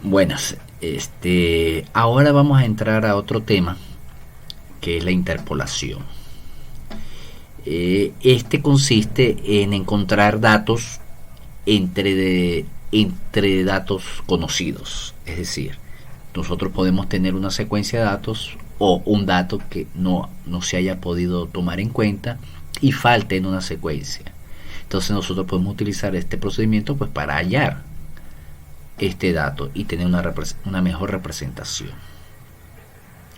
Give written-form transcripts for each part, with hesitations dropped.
Buenas, ahora vamos a entrar a otro tema que es la interpolación. Este consiste en encontrar datos entre datos conocidos, es decir, nosotros podemos tener una secuencia de datos o un dato que no se haya podido tomar en cuenta y falte en una secuencia. Entonces nosotros podemos utilizar este procedimiento pues para hallar este dato y tener una mejor representación.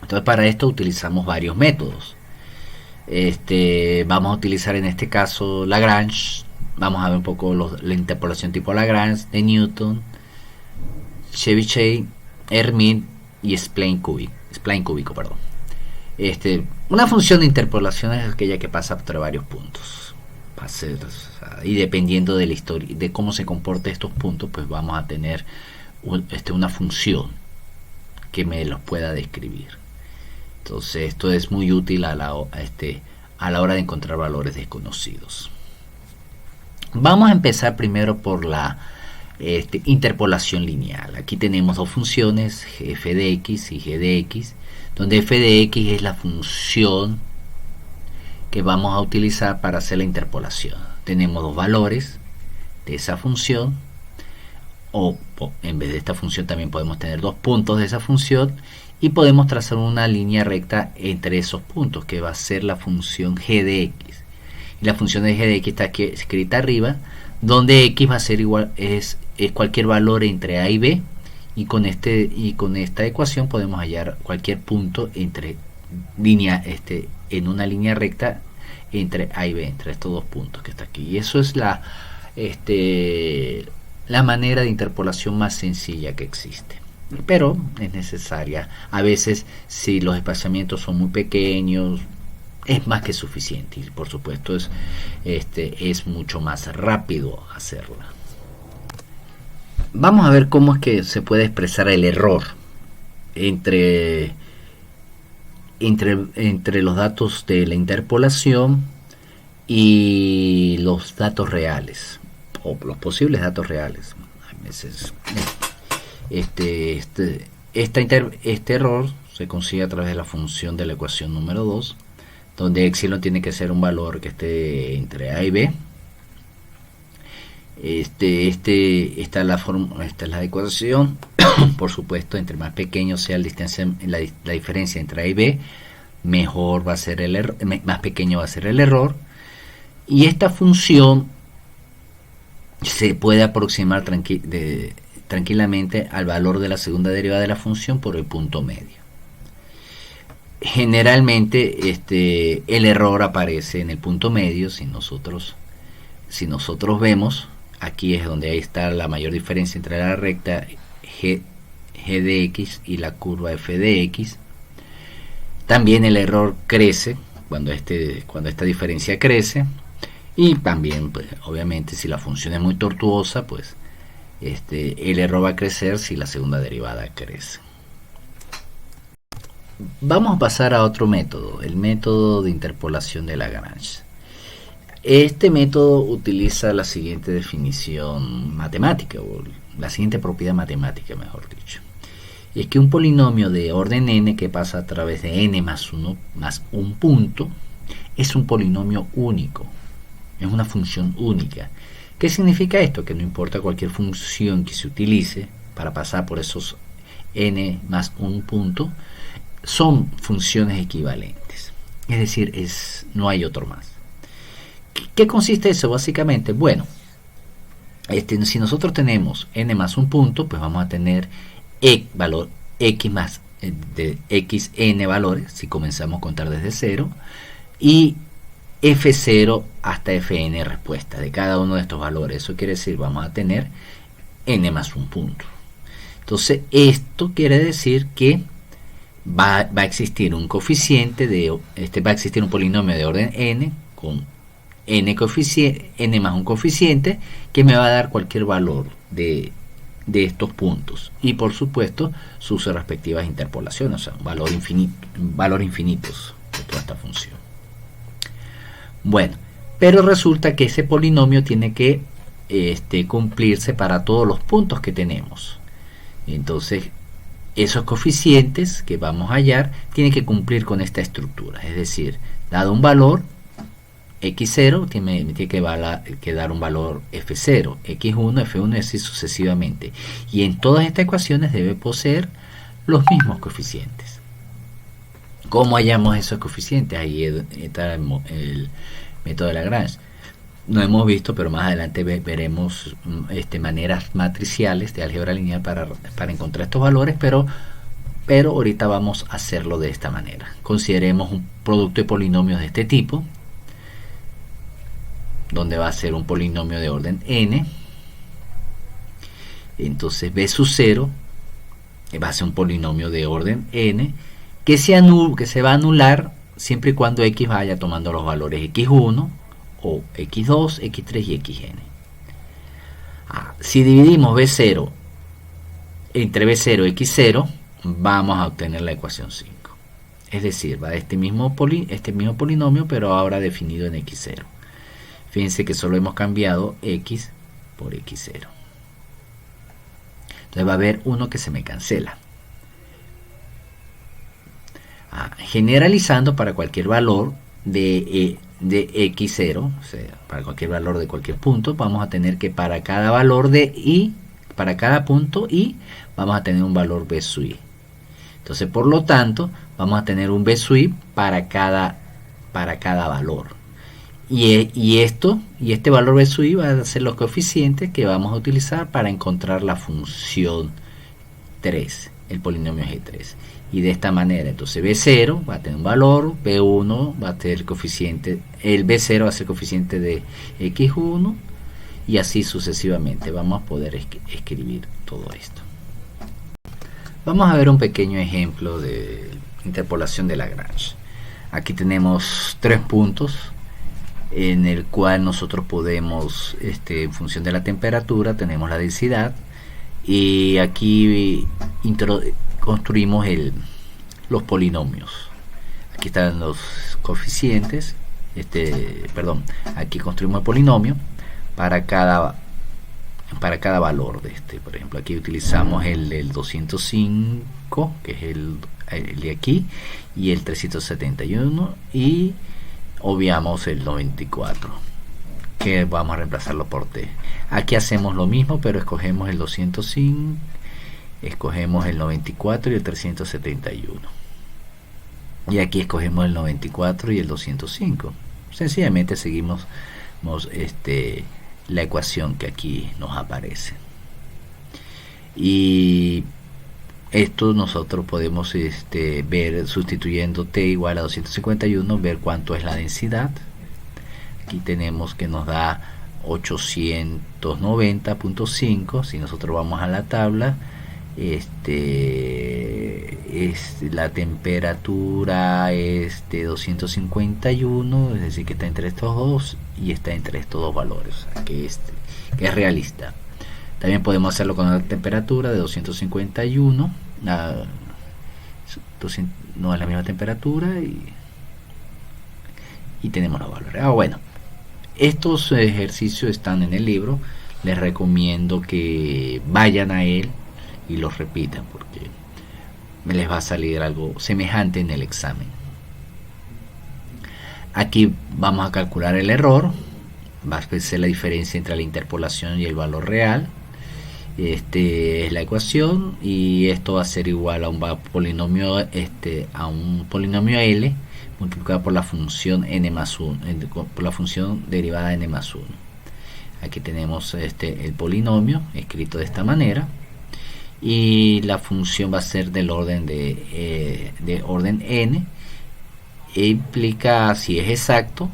Entonces para esto utilizamos varios métodos. Vamos a utilizar en este caso Lagrange. Vamos a ver un poco la interpolación tipo Lagrange de Newton, Chebyshev, Hermite y spline cúbico, perdón. Una función de interpolación es aquella que pasa entre varios puntos. Y dependiendo de la historia, de cómo se comporten estos puntos, pues vamos a tener una función que me los pueda describir. Entonces esto es muy útil a la hora de encontrar valores desconocidos. Vamos a empezar primero por la interpolación lineal. Aquí tenemos dos funciones, f de x y g de x, donde f de x es la función que vamos a utilizar para hacer la interpolación. Tenemos dos valores de esa función, o en vez de esta función también podemos tener dos puntos de esa función, y podemos trazar una línea recta entre esos puntos, que va a ser la función g de x. Y la función de g de x está aquí escrita arriba, donde x va a ser igual, es cualquier valor entre a y b, y con esta ecuación podemos hallar cualquier punto entre en una línea recta entre a y b, entre estos dos puntos que está aquí. Y eso es la manera de interpolación más sencilla que existe, pero es necesaria. A veces, si los espaciamientos son muy pequeños, es más que suficiente, y por supuesto es mucho más rápido hacerla. Vamos a ver cómo es que se puede expresar el error entre los datos de la interpolación y los datos reales, o los posibles datos reales. A veces este error se consigue a través de la función de la ecuación número 2, donde epsilon tiene que ser un valor que esté entre a y b. Esta es la ecuación. Por supuesto, entre más pequeño sea la diferencia entre a y b, mejor va a ser el error, más pequeño va a ser el error. Y esta función se puede aproximar tranquilamente al valor de la segunda derivada de la función por el punto medio. Generalmente el error aparece en el punto medio. Si nosotros vemos, aquí es donde ahí está la mayor diferencia entre la recta g de x y la curva f de x. También el error crece cuando esta diferencia crece, y también pues, obviamente si la función es muy tortuosa, pues el error va a crecer si la segunda derivada crece. Vamos a pasar a otro método, el método de interpolación de Lagrange. Este método utiliza la siguiente definición matemática, o la siguiente propiedad matemática, mejor dicho. Es que un polinomio de orden n que pasa a través de n más un punto es un polinomio único, es una función única. ¿Qué significa esto? Que no importa cualquier función que se utilice para pasar por esos n más un punto, son funciones equivalentes. Es decir, no hay otro más. ¿Qué consiste eso básicamente? Bueno, si nosotros tenemos n más un punto, pues vamos a tener valor x más de xn valores, si comenzamos a contar desde 0, y f0 hasta fn respuestas de cada uno de estos valores. Eso quiere decir, vamos a tener n más un punto. Entonces, esto quiere decir que va a existir un coeficiente va a existir un polinomio de orden n con n más un coeficiente que me va a dar cualquier valor de estos puntos, y por supuesto sus respectivas interpolaciones, o sea, valores infinitos de toda esta función. Bueno, pero resulta que ese polinomio tiene que cumplirse para todos los puntos que tenemos. Entonces, esos coeficientes que vamos a hallar tienen que cumplir con esta estructura. Es decir, dado un valor x0, tiene que dar un valor f0, x1, f1 y así sucesivamente. Y en todas estas ecuaciones debe poseer los mismos coeficientes. ¿Cómo hallamos esos coeficientes? Ahí está el método de Lagrange. No hemos visto, pero más adelante veremos maneras matriciales de álgebra lineal para encontrar estos valores, pero ahorita vamos a hacerlo de esta manera. Consideremos un producto de polinomios de este tipo, donde va a ser un polinomio de orden n. Entonces b sub 0 va a ser un polinomio de orden n que se va a anular siempre y cuando x vaya tomando los valores x1 o x2, x3 y xn. Si dividimos b0 entre b0 y x0, vamos a obtener la ecuación 5. Es decir, va de este mismo polinomio, pero ahora definido en x0. Fíjense que solo hemos cambiado x por x0. Entonces va a haber uno que se me cancela. Generalizando para cualquier valor de x0, o sea, para cualquier valor de cualquier punto, vamos a tener que para cada valor de y, para cada punto y, vamos a tener un valor b sub i. Entonces, por lo tanto, vamos a tener un b sub i para cada valor. Y este valor b sub i va a ser los coeficientes que vamos a utilizar para encontrar la función 3, el polinomio G3. Y de esta manera, entonces B0 va a tener un valor, B1 va a tener el coeficiente, el B0 va a ser el coeficiente de X1 y así sucesivamente. Vamos a poder escribir todo esto. Vamos a ver un pequeño ejemplo de interpolación de Lagrange. Aquí tenemos 3 puntos en el cual nosotros podemos, en función de la temperatura, tenemos la densidad y aquí construimos los polinomios. Aquí están los coeficientes, aquí construimos el polinomio para cada valor de por ejemplo, aquí utilizamos el 205, que es el de aquí, y el 371, y obviamos el 94, que vamos a reemplazarlo por t. Aquí hacemos lo mismo, pero escogemos el 205, escogemos el 94 y el 371, y aquí escogemos el 94 y el 205. Sencillamente seguimos la ecuación que aquí nos aparece, y esto nosotros podemos ver sustituyendo t igual a 251, ver cuánto es la densidad. Aquí tenemos que nos da 890.5. Si nosotros vamos a la tabla, la temperatura es de 251, es decir que está entre estos dos y está entre estos dos valores, o sea, que es realista. También podemos hacerlo con la temperatura de 251, no es la misma temperatura, y tenemos los valores. Bueno, estos ejercicios están en el libro, les recomiendo que vayan a él y los repitan porque les va a salir algo semejante en el examen. Aquí vamos a calcular el error, va a ser la diferencia entre la interpolación y el valor real. Es la ecuación, y esto va a ser igual a un polinomio L multiplicado por la función n más 1, por la función derivada de n más 1. Aquí tenemos el polinomio escrito de esta manera, y la función va a ser del orden de orden n, e implica, si es exacto,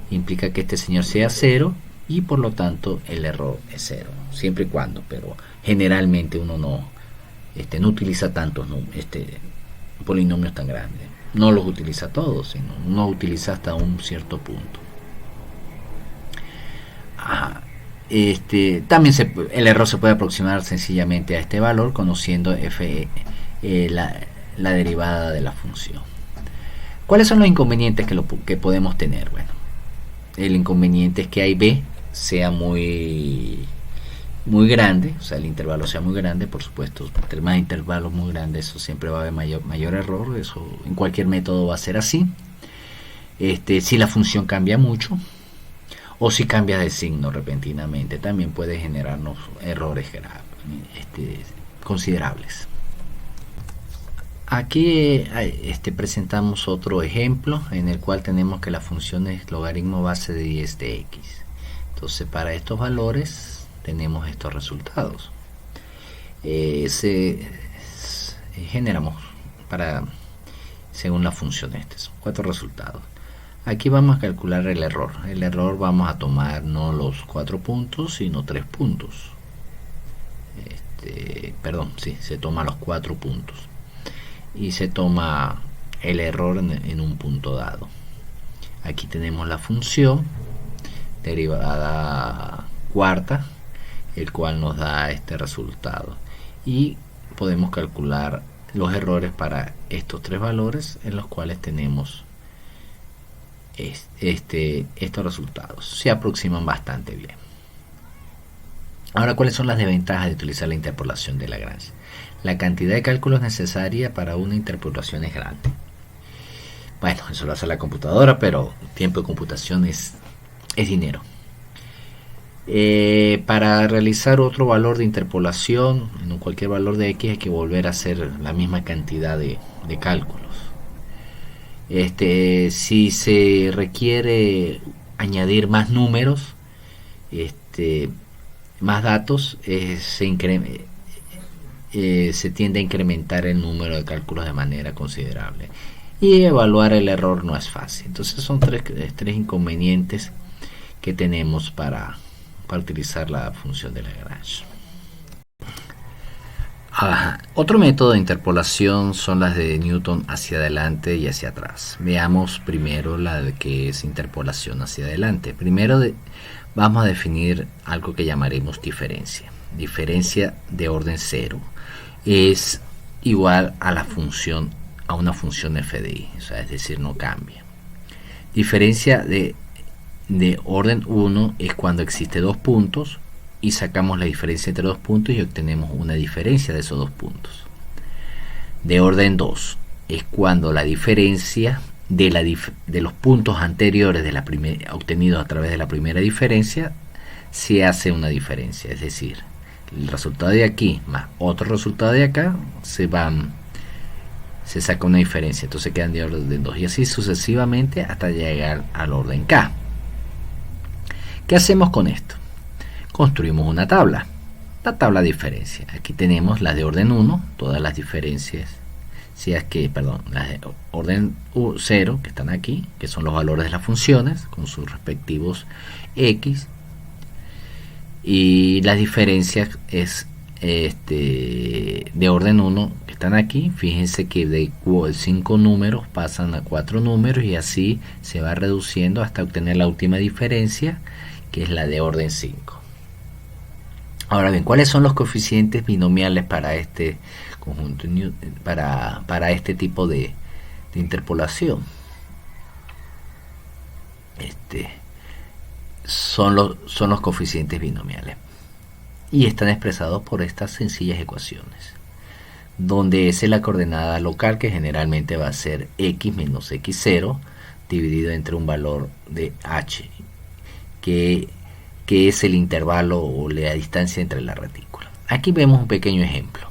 implica que este señor sea 0, y por lo tanto el error es 0, siempre y cuando, pero generalmente uno no utiliza tantos polinomios tan grandes, no los utiliza todos, sino uno utiliza hasta un cierto punto. También el error se puede aproximar sencillamente a este valor conociendo la derivada de la función. ¿Cuáles son los inconvenientes que podemos tener? Bueno, el inconveniente es que A y B sea muy muy grande, o sea, el intervalo sea muy grande, por supuesto, entre más intervalos muy grandes, eso siempre va a haber mayor error, eso en cualquier método va a ser así. Si la función cambia mucho, o si cambia de signo repentinamente, también puede generarnos errores considerables. Aquí presentamos otro ejemplo en el cual tenemos que la función es logaritmo base de 10 de x. Entonces, para estos valores tenemos estos resultados. Generamos según la función son 4 resultados. Aquí vamos a calcular el error. El error vamos a tomar no los 4 puntos, sino 3 puntos. Se toma los 4 puntos. Y se toma el error en un punto dado. Aquí tenemos la función derivada cuarta, el cual nos da este resultado. Y podemos calcular los errores para estos 3 valores en los cuales tenemos estos resultados. Se aproximan bastante bien. Ahora, ¿cuáles son las desventajas de utilizar la interpolación de Lagrange? La cantidad de cálculos necesaria para una interpolación es grande. Bueno, eso lo hace la computadora, pero tiempo de computación es dinero. Para realizar otro valor de interpolación, en cualquier valor de x, hay que volver a hacer la misma cantidad de cálculos. Si se requiere añadir más números, más datos, se tiende a incrementar el número de cálculos de manera considerable. Y evaluar el error no es fácil. Entonces son tres inconvenientes que tenemos para utilizar la función de Lagrange. Otro método de interpolación son las de Newton hacia adelante y hacia atrás. Veamos primero la de que es interpolación hacia adelante. Primero vamos a definir algo que llamaremos diferencia. Diferencia de orden 0 es igual a una función f de i, o sea, es decir, no cambia. Diferencia de orden 1 es cuando existe 2 puntos y sacamos la diferencia entre 2 puntos y obtenemos una diferencia de esos 2 puntos. De orden 2 es cuando la diferencia de los puntos anteriores obtenidos a través de la primera diferencia se hace una diferencia, es decir, el resultado de aquí más otro resultado de acá se saca una diferencia, entonces quedan de orden 2 y así sucesivamente hasta llegar al orden k. ¿Qué hacemos con esto? Construimos una tabla, la tabla de diferencia. Aquí tenemos las de orden 1, todas las diferencias, las de orden 0 que están aquí, que son los valores de las funciones con sus respectivos x, y las diferencias es de orden 1 que están aquí. Fíjense que de 5 números pasan a 4 números y así se va reduciendo hasta obtener la última diferencia, que es la de orden 5. Ahora bien, ¿cuáles son los coeficientes binomiales para este conjunto, para este tipo de interpolación? Son los coeficientes binomiales y están expresados por estas sencillas ecuaciones, donde S es la coordenada local, que generalmente va a ser x menos x0 dividido entre un valor de h, que es el intervalo o la distancia entre la retícula. Aquí vemos un pequeño ejemplo.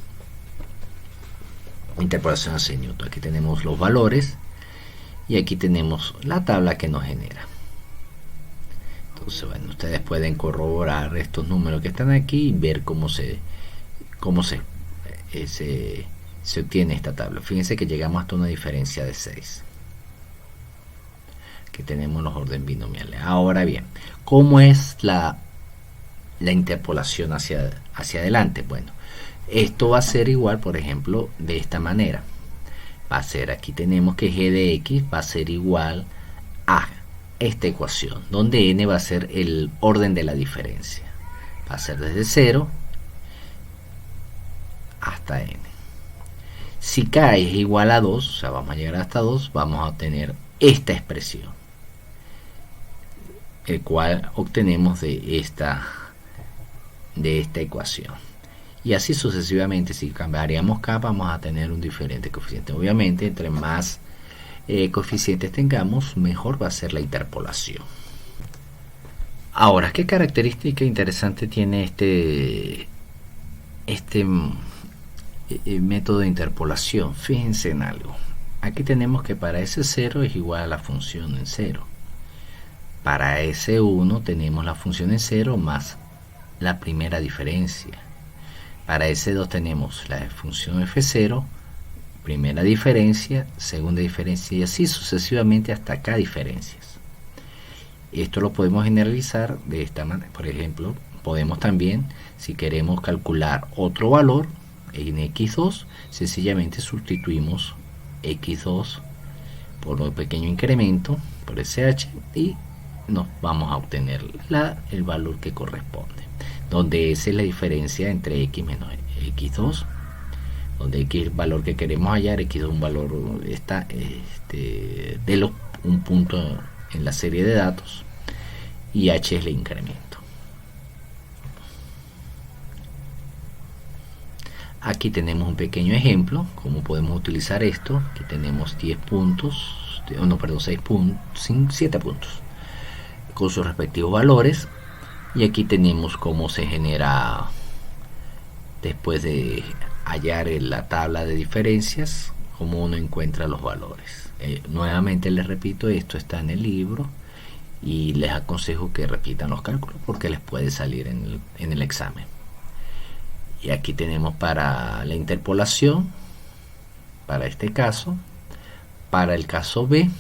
Interpolación hacia Newton. Aquí tenemos los valores y aquí tenemos la tabla que nos genera. Entonces, bueno, ustedes pueden corroborar estos números que están aquí y ver cómo se obtiene esta tabla. Fíjense que llegamos hasta una diferencia de 6. Que tenemos los orden binomiales. Ahora bien, ¿cómo es la interpolación hacia adelante? Bueno, esto va a ser igual, por ejemplo, de esta manera. Va a ser, aquí tenemos que g de x va a ser igual a esta ecuación, donde n va a ser el orden de la diferencia. Va a ser desde 0 hasta n. Si k es igual a 2, o sea, vamos a llegar hasta 2, vamos a obtener esta expresión, el cual obtenemos de esta de esta ecuación. Y así sucesivamente, si cambiaríamos k, vamos a tener un diferente coeficiente. Obviamente, entre más coeficientes tengamos, mejor va a ser la interpolación. Ahora, ¿qué característica interesante tiene este método de interpolación? Fíjense en algo. Aquí tenemos que para ese 0 es igual a la función en 0. Para ese 1 tenemos la función en 0 más la primera diferencia. Para ese 2 tenemos la función f0, primera diferencia, segunda diferencia y así sucesivamente hasta k diferencias. Esto lo podemos generalizar de esta manera. Por ejemplo, podemos también, si queremos calcular otro valor en x2, sencillamente sustituimos x2 por un pequeño incremento por sh y nos vamos a obtener el valor que corresponde, donde esa es la diferencia entre x menos x2, donde x es el valor que queremos hallar, x es un valor un punto en la serie de datos y h es el incremento. Aquí tenemos un pequeño ejemplo, cómo podemos utilizar esto. Aquí tenemos 10 puntos, 7 puntos con sus respectivos valores. Y aquí tenemos cómo se genera, después de hallar en la tabla de diferencias, cómo uno encuentra los valores. Nuevamente les repito, esto está en el libro y les aconsejo que repitan los cálculos porque les puede salir en el examen. Y aquí tenemos para la interpolación, para este caso, para el caso B,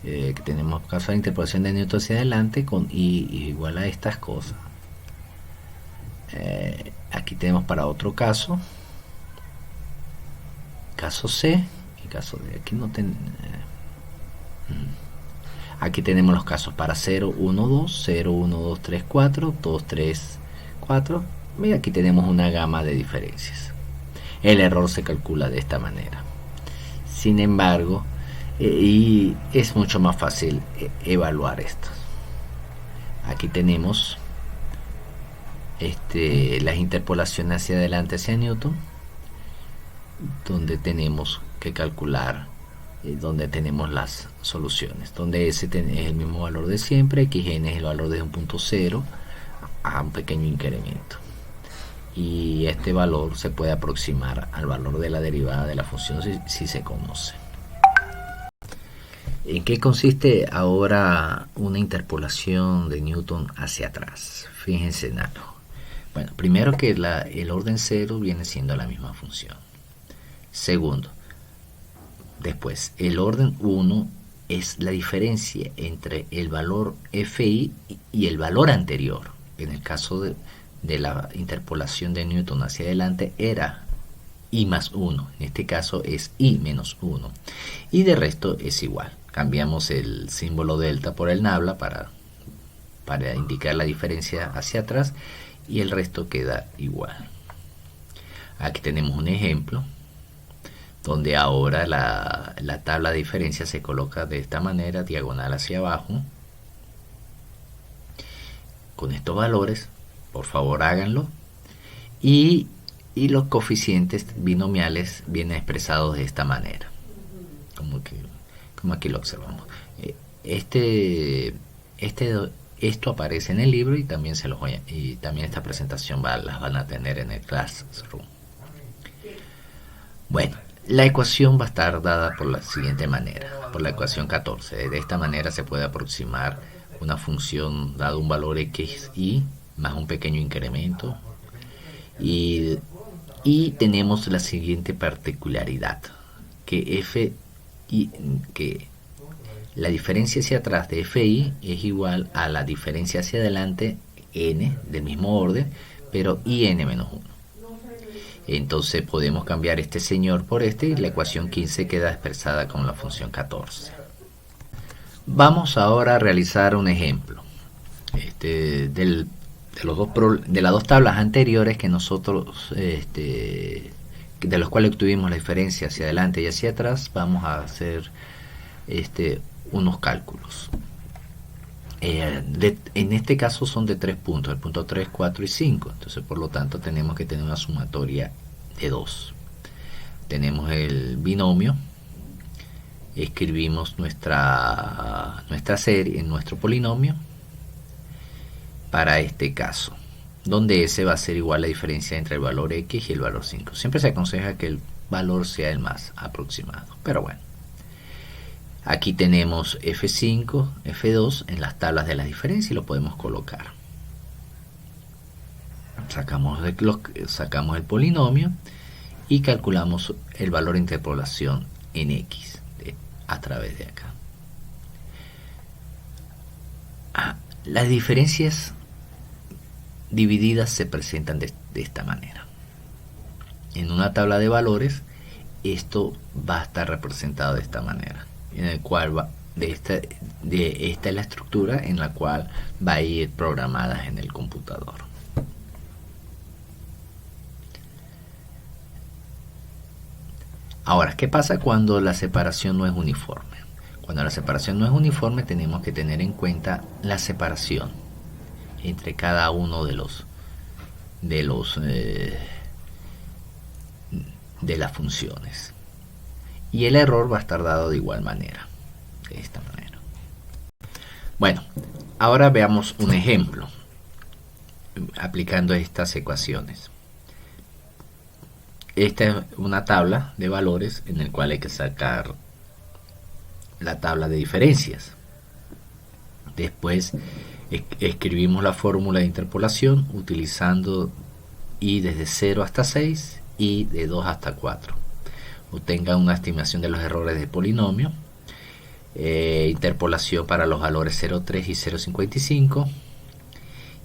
que tenemos caso de interpolación de Newton hacia adelante con I igual a estas cosas. Aquí tenemos para otro caso, caso C y caso D. Aquí no aquí tenemos los casos para 0, 1, 2, 0, 1, 2, 3, 4, 2, 3, 4. Y aquí tenemos una gama de diferencias. El error se calcula de esta manera. Sin embargo, y es mucho más fácil evaluar esto. Aquí tenemos las interpolaciones hacia adelante hacia Newton, donde tenemos que calcular, donde tenemos las soluciones, donde S es el mismo valor de siempre, xn es el valor de un punto 0 a un pequeño incremento, y este valor se puede aproximar al valor de la derivada de la función si se conoce. ¿En qué consiste ahora una interpolación de Newton hacia atrás? Fíjense en algo. Bueno, primero que el orden 0 viene siendo la misma función. Segundo, después, el orden 1 es la diferencia entre el valor fi y el valor anterior. En el caso de la interpolación de Newton hacia adelante era i más 1. En este caso es i menos 1. Y de resto es igual. Cambiamos el símbolo delta por el nabla para indicar la diferencia hacia atrás y el resto queda igual. Aquí tenemos un ejemplo donde ahora la tabla de diferencia se coloca de esta manera, diagonal hacia abajo, con estos valores. Por favor háganlo, y los coeficientes binomiales vienen expresados de esta manera, como aquí lo observamos. Esto aparece en el libro y también también esta presentación las van a tener en el Classroom. Bueno, la ecuación va a estar dada por la siguiente manera, por la ecuación 14. De esta manera se puede aproximar una función dado un valor xy más un pequeño incremento, y tenemos la siguiente particularidad, que la diferencia hacia atrás de fi es igual a la diferencia hacia adelante n del mismo orden, pero in menos 1. Entonces podemos cambiar este señor por y la ecuación 15 queda expresada con la función 14. Vamos ahora a realizar un ejemplo de las dos tablas anteriores que nosotros de los cuales obtuvimos la diferencia hacia adelante y hacia atrás. Vamos a hacer unos cálculos. En este caso son de 3 puntos, el punto 3, 4 y 5. Entonces, por lo tanto, tenemos que tener una sumatoria de 2. Tenemos el binomio, escribimos nuestra serie en nuestro polinomio para este caso, donde S va a ser igual a la diferencia entre el valor X y el valor 5. Siempre se aconseja que el valor sea el más aproximado, pero bueno. Aquí tenemos F5, F2 en las tablas de la diferencia y lo podemos colocar. Sacamos el polinomio y calculamos el valor de interpolación en X a través de acá. Las diferencias divididas se presentan de esta manera. En una tabla de valores, esto va a estar representado de esta manera, en el cual esta es la estructura en la cual va a ir programadas en el computador. Ahora, ¿qué pasa cuando la separación no es uniforme? Cuando la separación no es uniforme, tenemos que tener en cuenta la separación entre cada uno de las funciones. Y el error va a estar dado de igual manera, de esta manera. Bueno, ahora veamos un ejemplo aplicando estas ecuaciones. Esta es una tabla de valores en el cual hay que sacar la tabla de diferencias. Después escribimos la fórmula de interpolación utilizando y desde 0 hasta 6 y de 2 hasta 4. Obtengan una estimación de los errores de polinomio, interpolación para los valores 0,3 y 0,55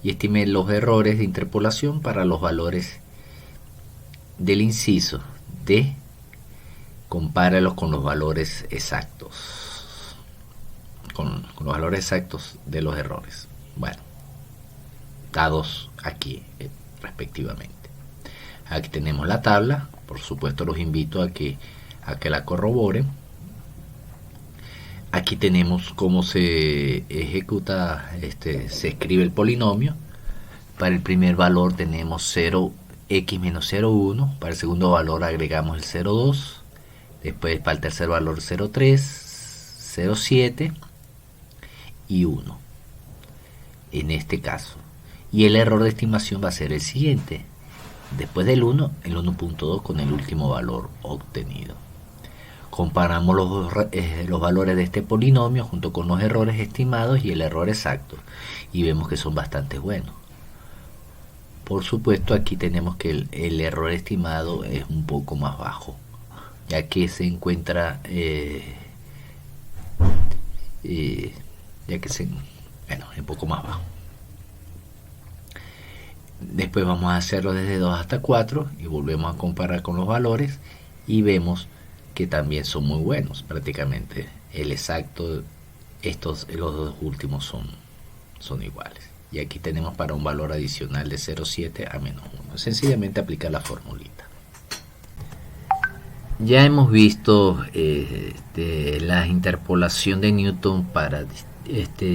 y estime los errores de interpolación para los valores del inciso D, compáralos con los valores exactos, con los valores exactos de los errores, bueno, dados aquí respectivamente. Aquí tenemos la tabla, por supuesto los invito a que la corroboren. Aquí tenemos cómo se ejecuta, se escribe el polinomio. Para el primer valor tenemos 0x menos 0,1, para el segundo valor agregamos el 0,2, después para el tercer valor 0,3, 0,7 y 1 en este caso. Y el error de estimación va a ser el siguiente: después del 1, el 1.2 con el último valor obtenido. Comparamos los valores de este polinomio junto con los errores estimados y el error exacto y vemos que son bastante buenos. Por supuesto, aquí tenemos que el error estimado es un poco más bajo, ya que se encuentra un poco más bajo. Después vamos a hacerlo desde 2 hasta 4 y volvemos a comparar con los valores y vemos que también son muy buenos. Prácticamente el exacto, los dos últimos son iguales. Y aquí tenemos para un valor adicional de 0,7 a menos 1. Sencillamente aplicar la formulita. Ya hemos visto la interpolación de Newton para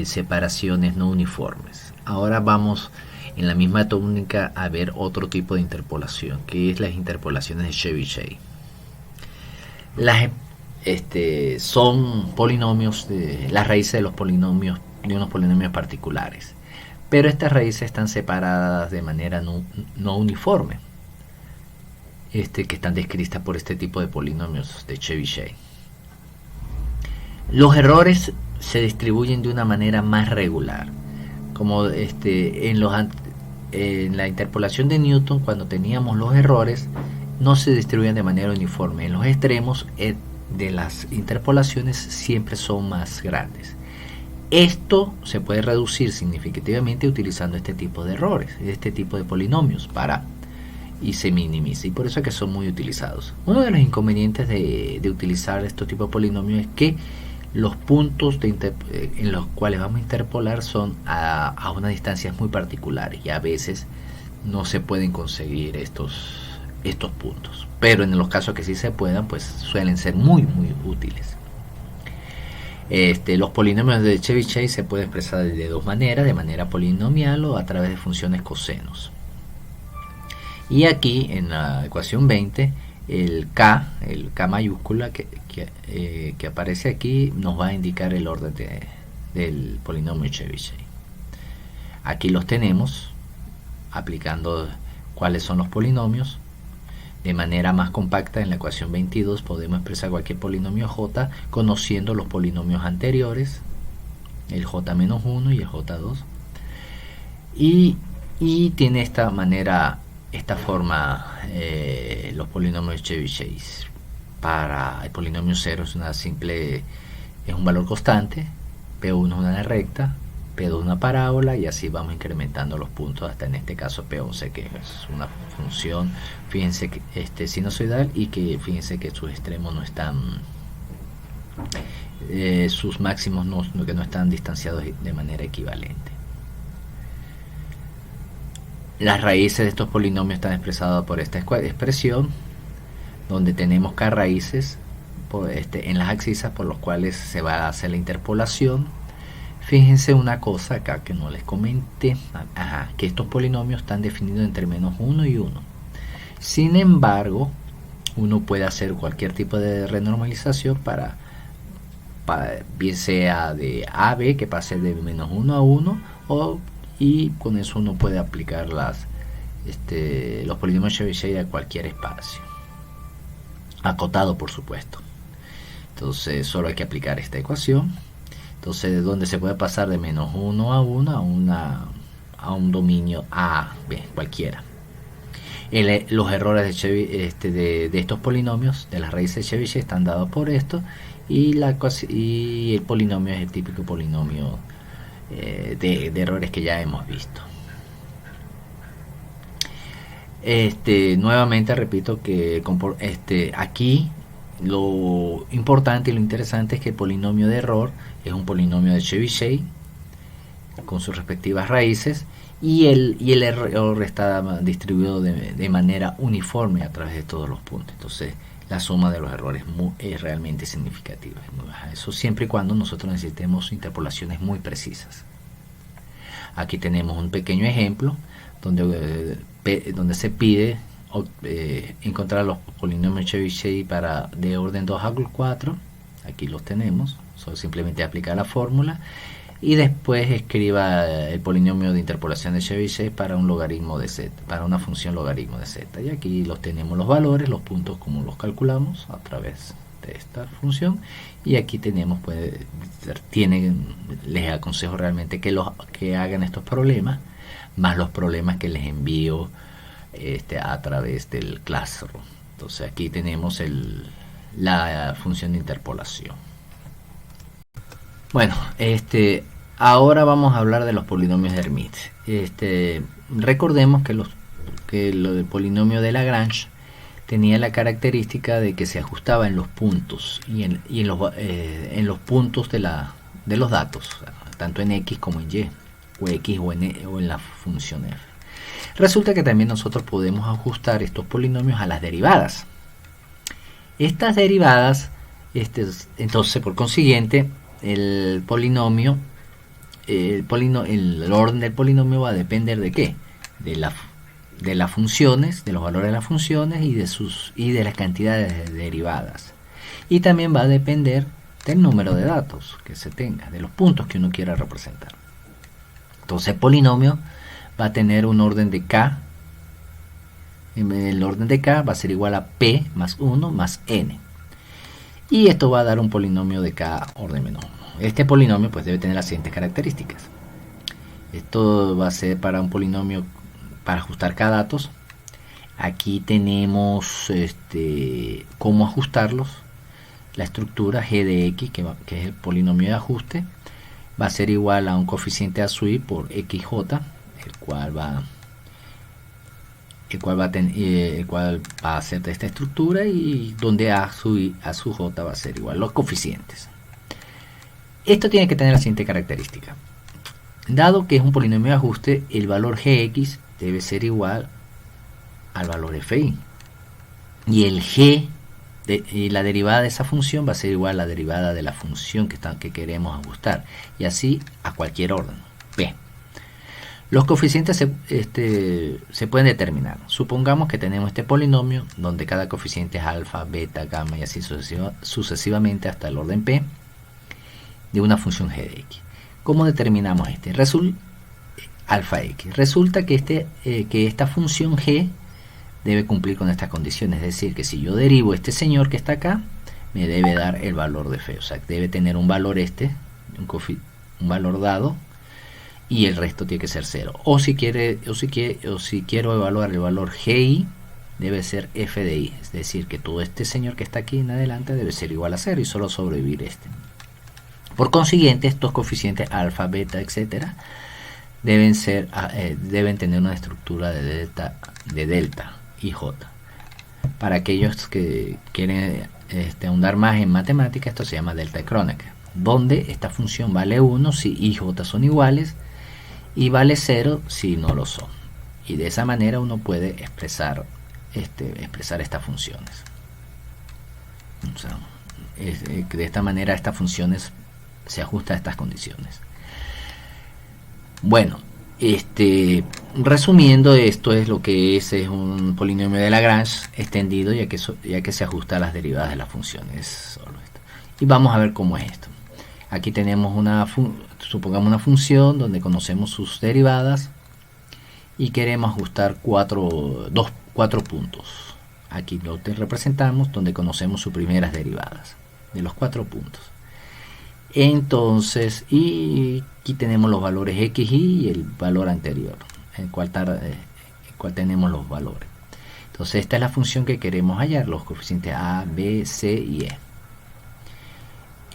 separaciones no uniformes. Ahora vamos en la misma técnica a ver otro tipo de interpolación, que es las interpolaciones de Chebyshev. Son polinomios, las raíces de los polinomios, de unos polinomios particulares, pero estas raíces están separadas de manera no uniforme, que están descritas por este tipo de polinomios de Chebyshev. Los errores se distribuyen de una manera más regular, como en la interpolación de Newton, cuando teníamos los errores, no se distribuyen de manera uniforme. En los extremos de las interpolaciones siempre son más grandes. Esto se puede reducir significativamente utilizando este tipo de errores, este tipo de polinomios, y se minimiza, y por eso es que son muy utilizados. Uno de los inconvenientes de utilizar estos tipos de polinomios es que los puntos en los cuales vamos a interpolar son a unas distancias muy particulares y a veces no se pueden conseguir estos puntos, pero en los casos que sí se puedan, pues suelen ser muy útiles. Los polinomios de Chebyshev se pueden expresar de dos maneras, de manera polinomial o a través de funciones cosenos. Y aquí en la ecuación 20, el K mayúscula que aparece aquí nos va a indicar el orden del polinomio Chebyshev. Aquí los tenemos, aplicando cuáles son los polinomios. De manera más compacta, en la ecuación 22 podemos expresar cualquier polinomio j conociendo los polinomios anteriores, el j-1 y el j2. Y tiene esta manera, esta forma, los polinomios Chebyshev. Para el polinomio 0 es un valor constante, P1 es una recta, P2 una parábola, y así vamos incrementando los puntos hasta en este caso P11, que es una función, fíjense, que sinusoidal, y que fíjense que sus extremos no están, sus máximos que no están distanciados de manera equivalente. Las raíces de estos polinomios están expresadas por esta expresión, donde tenemos k raíces en las abscisas por los cuales se va a hacer la interpolación. Fíjense una cosa acá que no les comenté, que estos polinomios están definidos entre -1 y 1. Sin embargo, uno puede hacer cualquier tipo de renormalización para bien sea de a a b, que pase de -1 a 1, y con eso uno puede aplicar los polinomios Chebyshev a cualquier espacio, acotado por supuesto. Entonces solo hay que aplicar esta ecuación. Entonces, donde se puede pasar de -1 a 1 a un dominio A, B, cualquiera. Los errores de estos polinomios, de las raíces de Chebyshev, están dados por esto, y el polinomio es el típico polinomio de errores que ya hemos visto. Nuevamente repito que aquí lo importante y lo interesante es que el polinomio de error es un polinomio de Chebyshev con sus respectivas raíces, y el error está distribuido de manera uniforme a través de todos los puntos. Entonces la suma de los errores es realmente significativa, es muy baja. Eso siempre y cuando nosotros necesitemos interpolaciones muy precisas. Aquí tenemos un pequeño ejemplo donde se pide encontrar los polinomios Chebyshev de orden 2 a 4. Aquí los tenemos, solo simplemente aplicar la fórmula y después escriba el polinomio de interpolación de Chebyshev para un logaritmo de z, para una función logaritmo de z. Y aquí los tenemos los valores, los puntos como los calculamos a través de esta función. Y aquí tenemos, les aconsejo realmente que hagan estos problemas, más los problemas que les envío a través del Classroom. Entonces aquí tenemos la función de interpolación. Bueno, ahora vamos a hablar de los polinomios de Hermite. Recordemos que lo del polinomio de Lagrange tenía la característica de que se ajustaba en los puntos y en los puntos de los datos, tanto en x como en y, o x o en la función f. Resulta que también nosotros podemos ajustar estos polinomios a las derivadas. Estas derivadas, entonces por consiguiente, el orden del polinomio va a depender de qué, de las funciones, de los valores de las funciones y de las cantidades derivadas. Y también va a depender del número de datos que se tenga, de los puntos que uno quiera representar. Entonces el polinomio va a tener un orden de k. El orden de k va a ser igual a p más 1 más n. Y esto va a dar un polinomio de k orden menos 1. Este polinomio pues debe tener las siguientes características. Esto va a ser para un polinomio para ajustar k datos. Aquí tenemos cómo ajustarlos. La estructura g de x, que es el polinomio de ajuste, va a ser igual a un coeficiente a sub i por xj, el cual va a ser de esta estructura, y donde a sub j va a ser igual los coeficientes. Esto tiene que tener la siguiente característica. Dado que es un polinomio de ajuste, el valor gx debe ser igual al valor fi, y el g y la derivada de esa función va a ser igual a la derivada de la función que queremos ajustar, y así a cualquier orden. B. Los coeficientes se pueden determinar. Supongamos que tenemos este polinomio donde cada coeficiente es alfa, beta, gamma y así sucesivamente hasta el orden p de una función g de x. ¿Cómo determinamos este? Alfa x. Resulta que esta función g debe cumplir con estas condiciones, es decir, que si yo derivo este señor que está acá, me debe dar el valor de f, o sea, debe tener un valor un valor dado, y el resto tiene que ser 0. O si quiero evaluar el valor gi, debe ser f de i, es decir, que todo este señor que está aquí en adelante debe ser igual a 0 y solo sobrevivir este. Por consiguiente, estos coeficientes alfa, beta, etcétera, deben tener una estructura de delta y j. Para aquellos que quieren ahondar más en matemática, esto se llama delta de Kronecker, donde esta función vale 1 si i y j son iguales y vale 0 si no lo son. Y de esa manera uno puede expresar estas funciones. O sea, de esta manera estas funciones se ajustan a estas condiciones. Bueno, resumiendo, esto es lo que es un polinomio de Lagrange extendido, ya que se ajusta a las derivadas de las funciones. Solo esto. Y vamos a ver cómo es esto. Aquí tenemos supongamos una función donde conocemos sus derivadas y queremos ajustar cuatro puntos. Aquí lo representamos donde conocemos sus primeras derivadas de los 4 puntos. Entonces, y aquí tenemos los valores x, y y el valor anterior, en el cual tenemos los valores. Entonces, esta es la función que queremos hallar, los coeficientes a, b, c y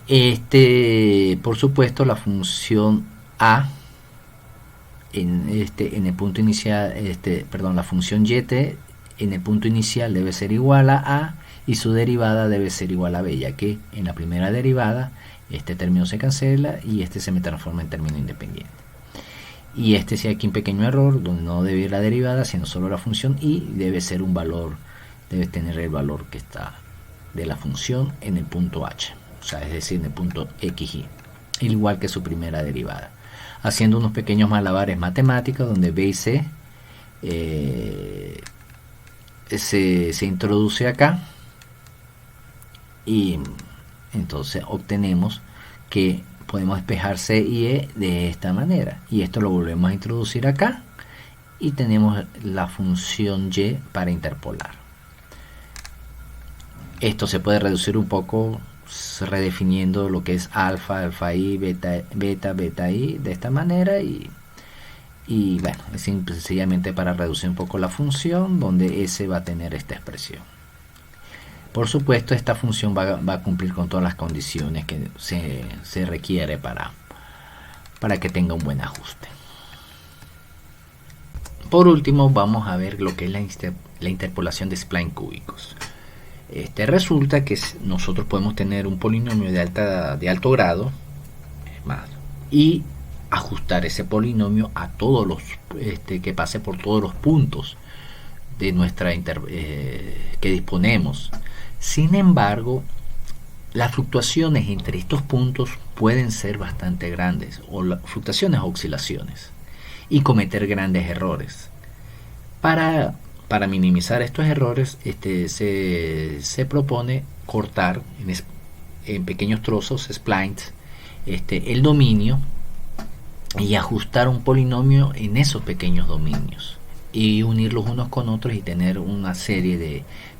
e. Por supuesto, la función a en el punto inicial, la función y en el punto inicial debe ser igual a y su derivada debe ser igual a b, ya que en la primera derivada este término se cancela y se me transforma en término independiente. Y sí, aquí un pequeño error donde no debe ir la derivada sino solo la función, y debe ser un valor, debe tener el valor que está de la función en el punto h, o sea, es decir, en el punto xy, igual que su primera derivada, haciendo unos pequeños malabares matemáticos donde b y c se introduce acá, y entonces obtenemos que podemos despejar c y e de esta manera, y esto lo volvemos a introducir acá y tenemos la función y para interpolar. Esto se puede reducir un poco redefiniendo lo que es alfa, alfa i, beta, beta i de esta manera, y bueno, es sencillamente para reducir un poco la función donde s va a tener esta expresión. Por supuesto, esta función va a cumplir con todas las condiciones que se requiere para que tenga un buen ajuste. Por último, vamos a ver lo que es la interpolación de spline cúbicos. Resulta que nosotros podemos tener un polinomio de alto grado y ajustar ese polinomio a todos los que pase por todos los puntos de nuestra que disponemos. Sin embargo, las fluctuaciones entre estos puntos pueden ser bastante grandes, o fluctuaciones o oscilaciones, y cometer grandes errores. Para minimizar estos errores, se propone cortar en pequeños trozos, splines, el dominio, y ajustar un polinomio en esos pequeños dominios y unirlos unos con otros y tener una serie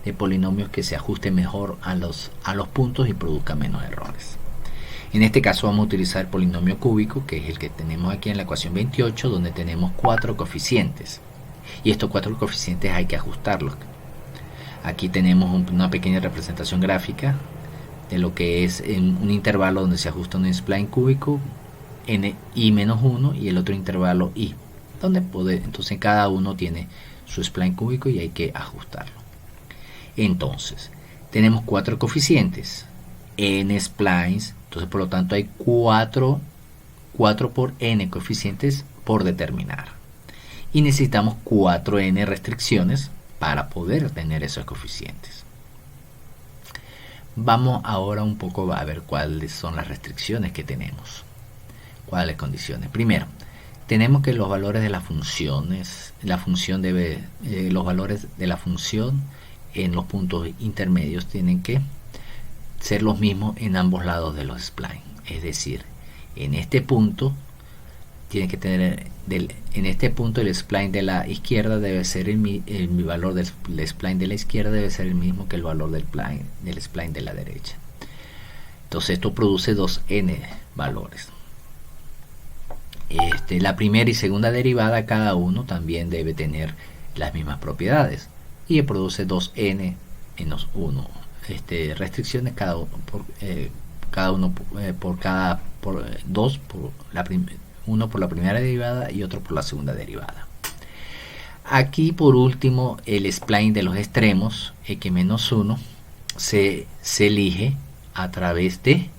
de polinomios que se ajusten mejor a los puntos y produzcan menos errores. En este caso vamos a utilizar el polinomio cúbico, que es el que tenemos aquí en la ecuación 28, donde tenemos 4 coeficientes, y estos 4 coeficientes hay que ajustarlos. Aquí tenemos una pequeña representación gráfica de lo que es en un intervalo donde se ajusta un spline cúbico n i menos 1 y el otro intervalo i, donde entonces cada uno tiene su spline cúbico y hay que ajustarlo. Entonces tenemos 4 coeficientes, n splines, entonces por lo tanto hay 4 por n coeficientes por determinar, y necesitamos 4n restricciones para poder tener esos coeficientes. Vamos ahora un poco a ver cuáles son las restricciones que tenemos. ¿Cuáles condiciones? Primero, tenemos que los valores de las funciones, los valores de la función en los puntos intermedios tienen que ser los mismos en ambos lados de los splines. Es decir, en este punto tiene que tener en este punto el spline de la izquierda debe ser el valor del spline de la izquierda debe ser el mismo que el valor del spline de la derecha. Entonces esto produce dos n valores. La primera y segunda derivada cada uno también debe tener las mismas propiedades y produce 2n menos 1 restricciones cada uno por dos por uno por la primera derivada y otro por la segunda derivada. Aquí por último el spline de los extremos x-1 se elige a través de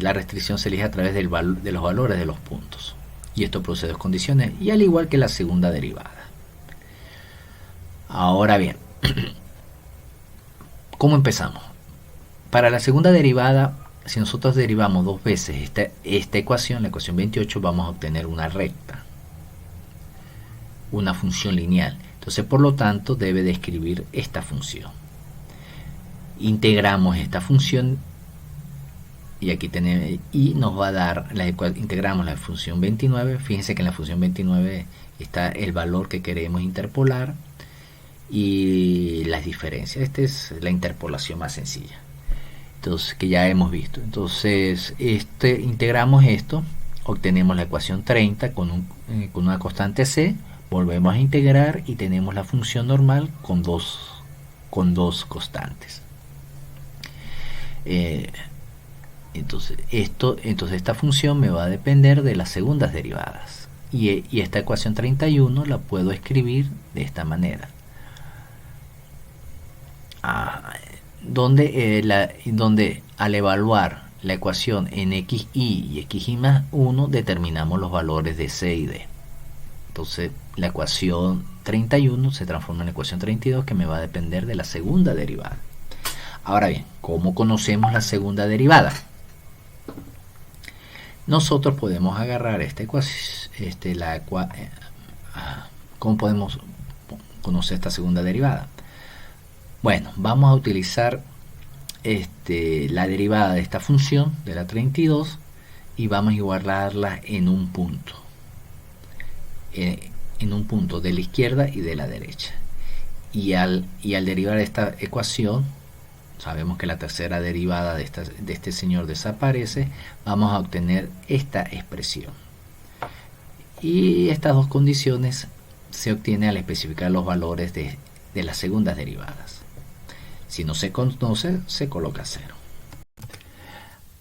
la restricción se elige a través de los valores de los puntos y esto produce dos condiciones y al igual que la segunda derivada. Ahora bien, ¿cómo empezamos? Para la segunda derivada, si nosotros derivamos dos veces esta ecuación, la ecuación 28, vamos a obtener una recta, una función lineal. Entonces, por lo tanto, debe describir esta función. Integramos esta función y aquí tenemos y nos va a dar integramos la función 29. Fíjense que en la función 29 está el valor que queremos interpolar y las diferencias. Esta es la interpolación más sencilla. Entonces, que ya hemos visto. Entonces, integramos esto, obtenemos la ecuación 30 con una constante c, volvemos a integrar y tenemos la función normal con dos constantes. Entonces esta función me va a depender de las segundas derivadas y esta ecuación 31 la puedo escribir de esta manera. Donde al evaluar la ecuación en xy y xy más 1 determinamos los valores de c y d. Entonces la ecuación 31 se transforma en la ecuación 32 que me va a depender de la segunda derivada. Ahora bien, ¿cómo conocemos la segunda derivada? Nosotros podemos agarrar esta ecuación, ¿cómo podemos conocer esta segunda derivada? Bueno, vamos a utilizar la derivada de esta función, de la 32, y vamos a igualarla en un punto. En un punto de la izquierda y de la derecha. Y al derivar esta ecuación, sabemos que la tercera derivada de este señor desaparece, vamos a obtener esta expresión. Y estas dos condiciones se obtienen al especificar los valores de las segundas derivadas. Si no se conoce, se coloca 0.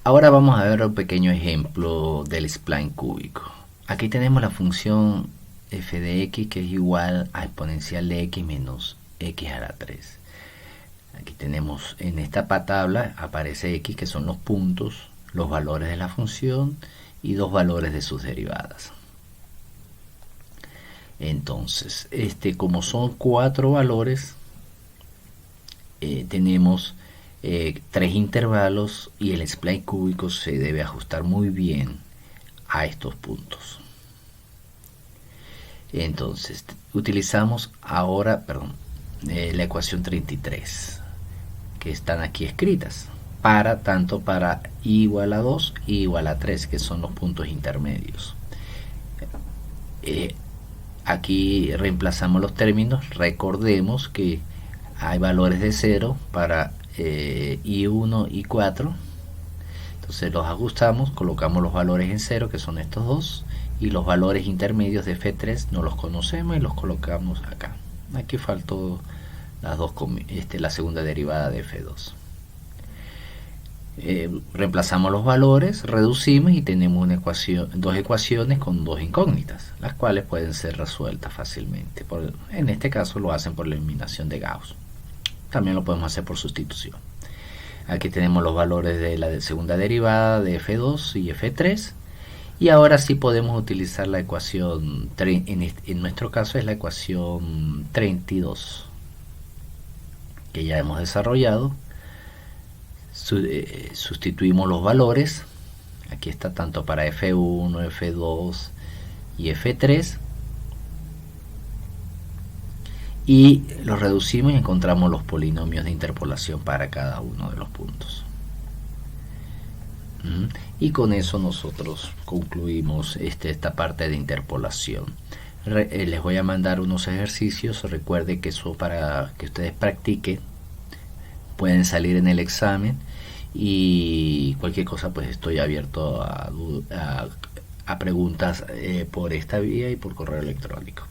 Ahora vamos a ver un pequeño ejemplo del spline cúbico. Aquí tenemos la función f de x que es igual a exponencial de x menos x a la 3. Aquí tenemos en esta tabla aparece x que son los puntos, los valores de la función y dos valores de sus derivadas. Entonces, como son 4 valores, tenemos 3 intervalos y el spline cúbico se debe ajustar muy bien a estos puntos. Entonces, utilizamos ahora, la ecuación 33, que están aquí escritas, tanto para y igual a 2 y igual a 3, que son los puntos intermedios. Aquí reemplazamos los términos, recordemos que hay valores de 0 para I1 y 4, entonces los ajustamos, colocamos los valores en 0 que son estos dos y los valores intermedios de F3 no los conocemos y los colocamos acá. Aquí faltó la segunda derivada de F2. Reemplazamos los valores, reducimos y tenemos dos ecuaciones con dos incógnitas, las cuales pueden ser resueltas fácilmente. En este caso lo hacen por la eliminación de Gauss. También lo podemos hacer por sustitución. Aquí tenemos los valores de la segunda derivada de F2 y F3. Y ahora sí podemos utilizar la ecuación, en nuestro caso es la ecuación 32, que ya hemos desarrollado, Sustituimos los valores. Aquí está tanto para F1, F2 y F3. Y los reducimos y encontramos los polinomios de interpolación para cada uno de los puntos. Y con eso nosotros concluimos esta parte de interpolación. Les voy a mandar unos ejercicios. Recuerde que eso para que ustedes practiquen. Pueden salir en el examen. Y cualquier cosa, pues estoy abierto a preguntas por esta vía y por correo electrónico.